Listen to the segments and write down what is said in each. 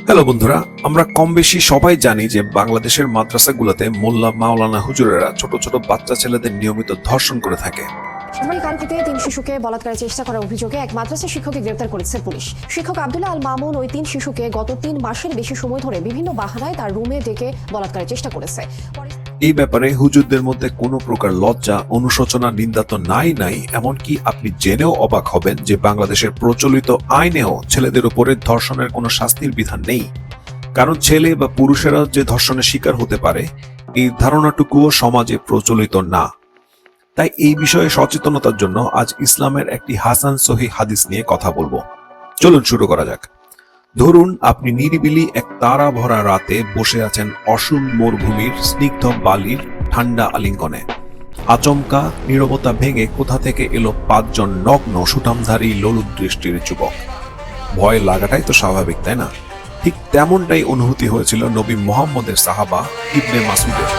Hello বন্ধুরা, আমরা কম বেশি সবাই জানি যে বাংলাদেশের মাদ্রাসাগুলোতে মোল্লা মাওলানা হুজুরেরা ছোট ছোট বাচ্চা ছেলেদের নিয়মিত ধর্ষণ করে থাকে। সামরিক কান্ট্রিতে 3 শিশুকে বলাৎকারের চেষ্টা করার অভিযোগে এক মাদ্রাসা শিক্ষককে গ্রেফতার করেছে পুলিশ। শিক্ষক আব্দুল্লাহ আল মামুন ওই 3 শিশুকে গত 3 মাসের বেশি সময় ধরে বিভিন্ন বাহানায় তার রুমে ডেকে বলাৎকারের চেষ্টা করেছে। এই ব্যাপারে হুজুরদের মধ্যে কোনো প্রকার লজ্জা, অনুশোচনা, নিন্দা তো নাই। এমনকি আপনি জেনেও অবাক হবেন যে বাংলাদেশের প্রচলিত আইনেও ছেলেদের উপরে ধর্ষণের কোনো শাস্তির বিধান নেই। কারণ ছেলে বা পুরুষেরা যে ধর্ষণের শিকার হতে পারে এই ধারণাটুকুও সমাজে প্রচলিত না। তাই এই বিষয়ে সচেতনতার জন্য আজ ইসলামের একটি হাসান সহি হাদিস নিয়ে কথা বলবো। চলুন শুরু করা যাক। ধরুন আপনি নিরিবিলি এক তারা ভরা রাতে বসে আছেন অসুর মরুভূমির স্নিগ্ধ বালির ঠান্ডা আলিঙ্গনে। আচমকা নীরবতা ভেঙে কোথা থেকে এলো 5 জন নগ্ন সুঠামধারী লোলুপ দৃষ্টির যুবক। ভয় লাগাটাই তো স্বাভাবিক, তাই না? ঠিক তেমনটাই অনুভূতি হয়েছিল নবী মুহাম্মদের সাহাবা ইবনে মাসুদের।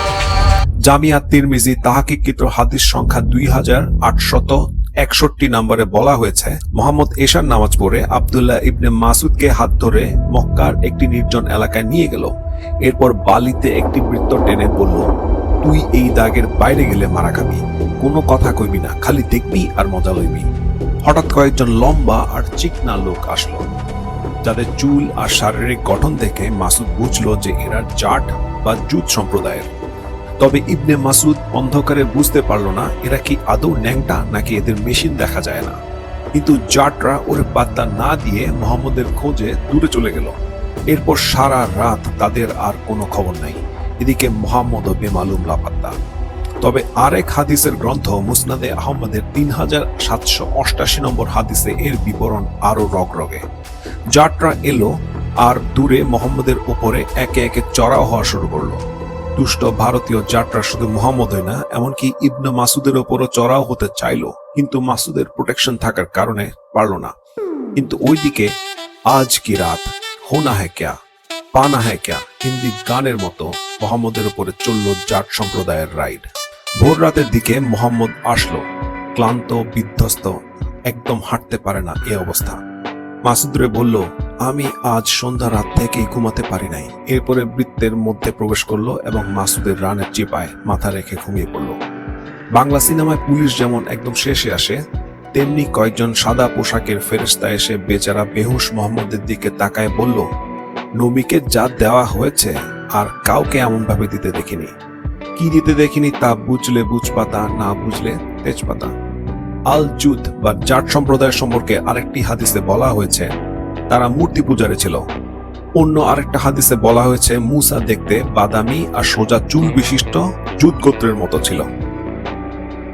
জামিয়া তিরমিজি তাহকিককৃত হাদিস সংখ্যা 2861 নম্বরে বলা হয়েছে, মোহাম্মদ এশার নামাজ পড়ে আব্দুল্লাহ ইবনে মাসুদকে হাত ধরে মক্কার একটি নির্জন এলাকায় নিয়ে গেল। এরপর বালিতে একটি বৃত্ত টেনে বলল, তুই এই দাগের বাইরে গেলে মারা খাবি, কোনো কথা কইবি না, খালি দেখবি আর মজা লইবি। হঠাৎ কয়েকজন লম্বা আর চিকনা লোক আসলো, যাদের চুল আর শারীরিক গঠন দেখে মাসুদ বুঝলো যে এরা জাট বা জুত সম্প্রদায়ের। তবে ইবনে মাসুদ অন্ধকারে বুঝতে পারল না এরা কি আদৌ ন্যাংটা নাকি এদের মেশিন দেখা যায় না। কিন্তু জাটরা ওরে পাত্তা না দিয়ে মোহাম্মদের খোঁজে দূরে চলে গেল। এরপর সারা রাত তাদের আর কোনো খবর নাই। এদিকে মোহাম্মদও বেমালুম লাপাত্তা। তবে আরেক হাদিসের গ্রন্থ মুসনাদে আহমদের 3788 নম্বর হাদিসে এর বিবরণ আরো রগরগে। জাটরা এলো আর দূরে মোহাম্মদের উপরে একে একে চড়াও হওয়া শুরু করলো। দুষ্ট ভারতীয় জাটরা শুধু মোহাম্মদই না, এমনকি ইবনে মাসুদের ওপরও চড়াও হতে চাইলো, কিন্তু মাসুদের প্রোটেকশন থাকার কারণে পারল না। কিন্তু ওইদিকে আজ কি রাত, হোনা হ্যায় ক্যা, পানা হ্যায় ক্যা হিন্দি গানের মতো মোহাম্মদের উপরে চলল জাট সম্প্রদায়ের রাইড। ভোর রাতের দিকে মোহাম্মদ আসলো, ক্লান্ত, বিধ্বস্ত, একদম হাঁটতে পারে না এ অবস্থা। মাসুদরে বলল, আমি আজ সন্ধ্যা রাত থেকেই ঘুমাতে পারি নাই। এরপরে বৃত্তের মধ্যে প্রবেশ করলো এবং মাসুদের রানের চিপায় মাথা রেখে ঘুমিয়ে পড়ল। বাংলা সিনেমায় পুলিশ যেমন একদম শেষে আসে, তেমনি কয়েকজন সাদা পোশাকের ফেরেশতা এসে বেচারা বেহুশ মোহাম্মদের দিকে তাকায় বলল, নবীকে যা দেওয়া হয়েছে আর কাউকে এমন ভাবে দিতে দেখিনি। কি দিতে দেখিনি তা বুঝলে বুঝপাতা, না বুঝলে তেজপাতা। আল জুদ বা জাট সম্প্রদায়ের সম্পর্কে আরেকটি হাদিসে বলা হয়েছে তারা মূর্তি পূজারী ছিল। অন্য আরেকটা হাদিসে বলা হয়েছে মুসা দেখতে বাদামি আর সোজা চুল বিশিষ্ট জুত গোত্রের মতো ছিল।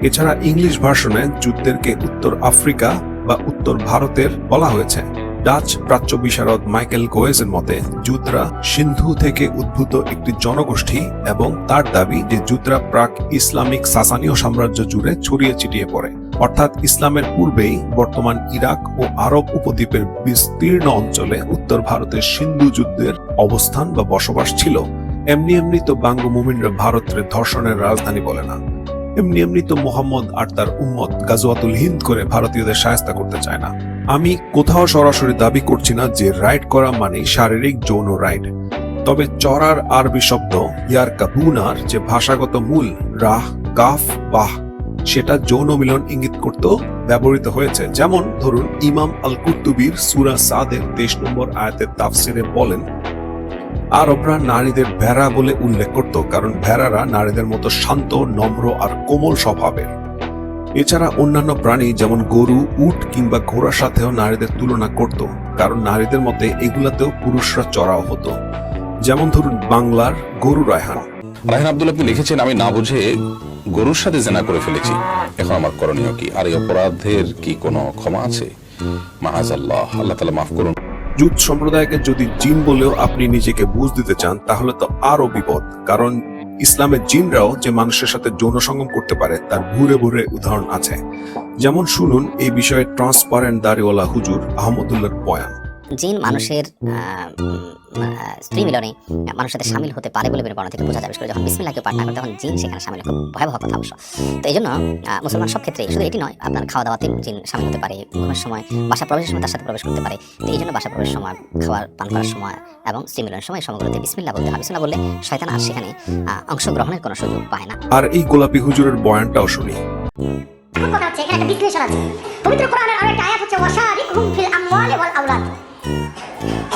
এছাড়া ইংলিশ ভার্সনে জুতদেরকে উত্তর আফ্রিকা বা উত্তর ভারতের বলা হয়েছে। ডাচ প্রাচ্য বিশারদ মাইকেল গোয়েজের মতে জুতরা সিন্ধু থেকে উদ্ভূত একটি জনগোষ্ঠী এবং তার দাবি যে জুতরা প্রাক ইসলামিক সাসানীয় সাম্রাজ্য জুড়ে ছড়িয়ে ছিটিয়ে পড়ে, অর্থাৎ ইসলামের পূর্বেই বর্তমান ইরাক ও আরব উপদ্বীপের বিস্তীর্ণ অঞ্চলে উত্তর ভারতের সিন্ধু যুদ্ধের অবস্থান বা বসবাস ছিল। এমনি তো বাঙ্গ মুমিনরা ভারতের ধর্ষণের রাজধানী বলে না। এমনি তো মোহাম্মদ আর তার উম্মত গাজওয়াতুল হিন্দ করে ভারতীয়দের শায়েস্তা করতে চায় না। আমি কোথাও সরাসরি দাবি করছি না যে রাইড করা মানে শারীরিক যৌন রাইড। তবে চড়ার আরবি শব্দ ইয়ার কাবুনার যে ভাষাগত মূল রাহ কাফ বাহ, সেটা যৌন মিলন ইঙ্গিত করতেও ব্যবহৃত হয়েছে। যেমন ধরুন ইমাম আল কুর্তুবীর সূরা সাদের 23 নম্বর আয়াতের তাফসিরে বলেন, আরবরা নারীদের ভেড়া বলে উল্লেখ করত কারণ ভেড়ারা নারীদের মতো শান্ত, নম্র আর কোমল স্বভাবের। এছাড়া অন্যান্য প্রাণী যেমন গরু, উট কিংবা ঘোড়ার সাথেও নারীদের তুলনা করত কারণ নারীদের মতে এগুলাতেও পুরুষরা চড়াও হতো। যেমন ধরুন বাংলার গরু রায়হান। রায়হান আব্দুল আপনি লিখেছেন, আমি না বুঝে গরুর সাথে জেনা করে ফেলেছি, এখন আমার করণীয় কি? আর এই অপরাধের কি কোনো ক্ষমা আছে? মাআযাল্লাহ, আল্লাহ তাআলা মাফ করুন। জুত সম্প্রদায়কে যদি জিন বলেও আপনি নিজেকে বুঝ দিতে চান তাহলে তো আরো বিপদ, কারণ ইসলামের জিনরাও যে মানুষের সাথে যৌন সঙ্গম করতে পারে তার ভুরে ভুরে উদাহরণ আছে। যেমন শুনুন এই বিষয়ে ট্রান্সপারেন্ট দাড়িওয়ালা হুজুর আহমদুল্লাহর বয়ান। জিন মানুষের স্ত্রী মিলনে মানুষের সাথে শামিল হতে পারে বলে বর্ণনা থেকে বোঝা যাবে। বিশেষ করে যখন বিসমিল্লাহকে পাঠ না করে তখন জিন সেখানে শামিল, খুব ভয়াবহ কথা অবশ্য। তো এই জন্য মুসলমান সব ক্ষেত্রে, শুধু এটি নয়, আপনার খাওয়া দাওয়াতে জিন শামিল হতে পারে, ঘুমের সময়, বাসা প্রবেশের সময় তার সাথে প্রবেশ করতে পারে। তো এই জন্য বাসা প্রবেশের সময়, খাওয়ার পান করার সময় এবং স্ত্রী মিলনের সময় সময়গুলোতে বিসমিল্লাহ বলতে হয়। বিসমিল্লাহ বললে শয়তান আর সেখানে অংশগ্রহণের কোনো সুযোগ পায় না। আর এই গোলাপী হুজুরের বয়ানটাও শুনি। এখন কথা হচ্ছে, এখানে একটা বিশ্লেষণ আছে। পবিত্র কোরআনের আরেকটা আয়াত হচ্ছে ওয়াশারিকহুম ফিল আমওয়ালি ওয়াল আওলাদ,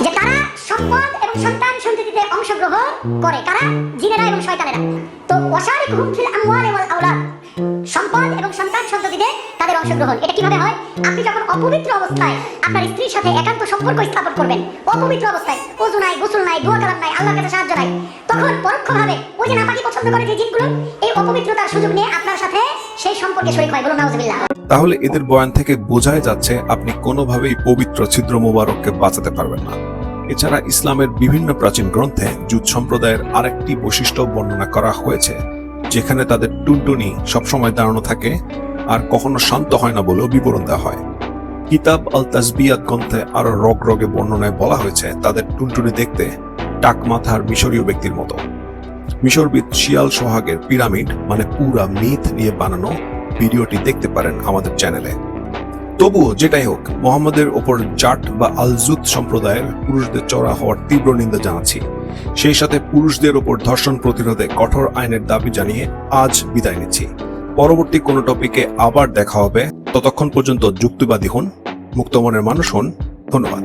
যে তারা সম্পদ এবং সন্তান সন্ততিতে অংশগ্রহণ করে। কারা? জিনেরা এবং শয়তানেরা। তো ওয়াশারিকহুম ফিল আমওয়ালি ওয়াল আওলাদ, সম্পদ এবং সন্তান সন্ততিতে তাদের অংশগ্রহণ। এটা কিভাবে হয়? আপনি যখন অপবিত্র অবস্থায় আপনার স্ত্রীর সাথে একান্ত সম্পর্ক স্থাপন করবেন, অপবিত্র অবস্থায়, ওযু নাই, গোসল নাই, দোয়া কালাম নাই, আল্লাহর কাছে সাহায্য নাই, তখন পরোক্ষভাবে ওই যে নাপাকি পছন্দ করে যে জিনগুলো, এই অপবিত্রতার সুযোগ নিয়ে আপনার সাথে সেই সম্পর্কে শরীক হয়। বলুন নাউজুবিল্লাহ। তাহলে এদের বয়ান থেকে বোঝাই যাচ্ছে আপনি কোনোভাবেই পবিত্র ছিদ্র মোবারককে বাঁচাতে পারবেন না। এছাড়া ইসলামের বিভিন্ন প্রাচীন গ্রন্থে জুত সম্প্রদায়ের আরেকটি বৈশিষ্ট্য বর্ণনা করা হয়েছে, যেখানে তাদের টুনটুনি সবসময় দাঁড়ানো থাকে আর কখনো শান্ত হয় না বলেও বিবরণ দেওয়া হয়। কিতাব আল তাসবিয়াত গ্রন্থে আরো রগে বর্ণনায় বলা হয়েছে তাদের টুনটুনি দেখতে টাক মাথার মিশরীয় ব্যক্তির মতো। মিশরবিদ শিয়াল সোহাগের পিরামিড মানে পুরা মিথ নিয়ে বানানো ভিডিওটি দেখতে পারেন আমাদের চ্যানেলে। তবুও যেটাই হোক, মোহাম্মদের ওপর জাট বা আলজুত সম্প্রদায়ের পুরুষদের চড়া হওয়ার তীব্র নিন্দা জানাচ্ছি। সেই সাথে পুরুষদের ওপর ধর্ষণ প্রতিরোধে কঠোর আইনের দাবি জানিয়ে আজ বিদায় নিচ্ছি। পরবর্তী কোনো টপিকে আবার দেখা হবে। ততক্ষণ পর্যন্ত যুক্তিবাদী হন, মুক্তমনের মানুষ হন। ধন্যবাদ।